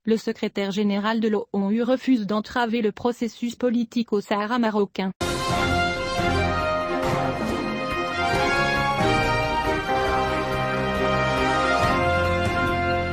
Le secrétaire général de l'ONU refuse d'entraver le processus politique au Sahara marocain.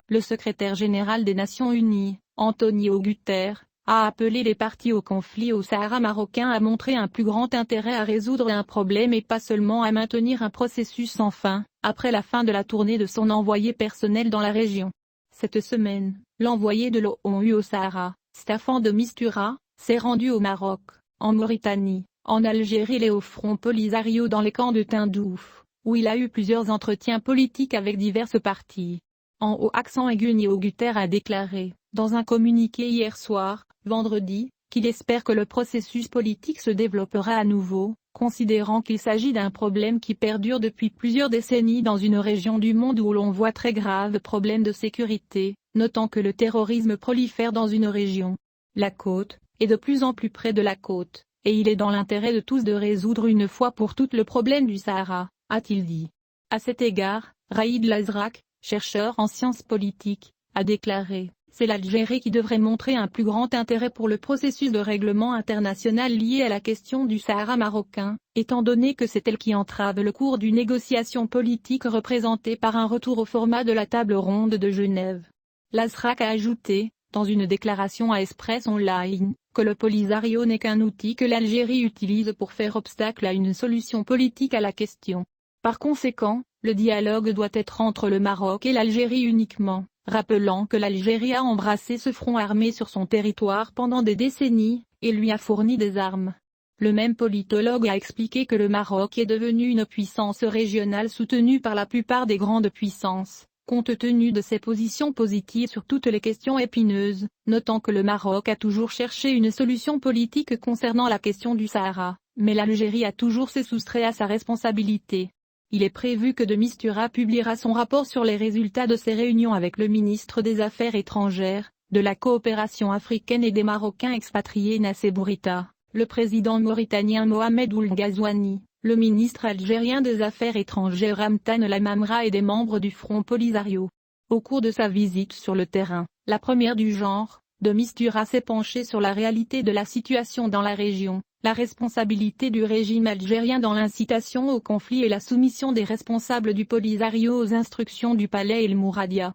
Le secrétaire général des Nations Unies, Antonio Guterres, a appelé les parties au conflit au Sahara marocain à montrer un plus grand intérêt à résoudre un problème et pas seulement à maintenir un processus sans fin, après la fin de la tournée de son envoyé personnel dans la région. Cette semaine, l'envoyé de l'ONU au Sahara, Staffan de Mistura, s'est rendu au Maroc, en Mauritanie, en Algérie et au Front Polisario dans les camps de Tindouf, où il a eu plusieurs entretiens politiques avec diverses parties. En haut accent aigu, Guterres a déclaré, dans un communiqué hier soir, vendredi, qu'il espère que le processus politique se développera à nouveau, considérant qu'il s'agit d'un problème qui perdure depuis plusieurs décennies dans une région du monde où l'on voit très graves problèmes de sécurité, notant que le terrorisme prolifère dans une région. La côte est de plus en plus près de la côte, et il est dans l'intérêt de tous de résoudre une fois pour toutes le problème du Sahara, a-t-il dit. À cet égard, Raïd Lazrak, chercheur en sciences politiques, a déclaré: c'est l'Algérie qui devrait montrer un plus grand intérêt pour le processus de règlement international lié à la question du Sahara marocain, étant donné que c'est elle qui entrave le cours d'une négociation politique représentée par un retour au format de la table ronde de Genève. Lazrak a ajouté, dans une déclaration à Express Online, que le Polisario n'est qu'un outil que l'Algérie utilise pour faire obstacle à une solution politique à la question. Par conséquent, le dialogue doit être entre le Maroc et l'Algérie uniquement, rappelant que l'Algérie a embrassé ce front armé sur son territoire pendant des décennies, et lui a fourni des armes. Le même politologue a expliqué que le Maroc est devenu une puissance régionale soutenue par la plupart des grandes puissances, compte tenu de ses positions positives sur toutes les questions épineuses, notant que le Maroc a toujours cherché une solution politique concernant la question du Sahara, mais l'Algérie a toujours se soustrait à sa responsabilité. Il est prévu que de Mistura publiera son rapport sur les résultats de ses réunions avec le ministre des Affaires étrangères, de la coopération africaine et des Marocains expatriés Nassé Bourita, le président mauritanien Mohamed Ould Ghazouani, le ministre algérien des Affaires étrangères Ramtan Lamamra et des membres du Front Polisario. Au cours de sa visite sur le terrain, la première du genre, de Mistura s'est penché sur la réalité de la situation dans la région, la responsabilité du régime algérien dans l'incitation au conflit et la soumission des responsables du Polisario aux instructions du palais El Mouradia.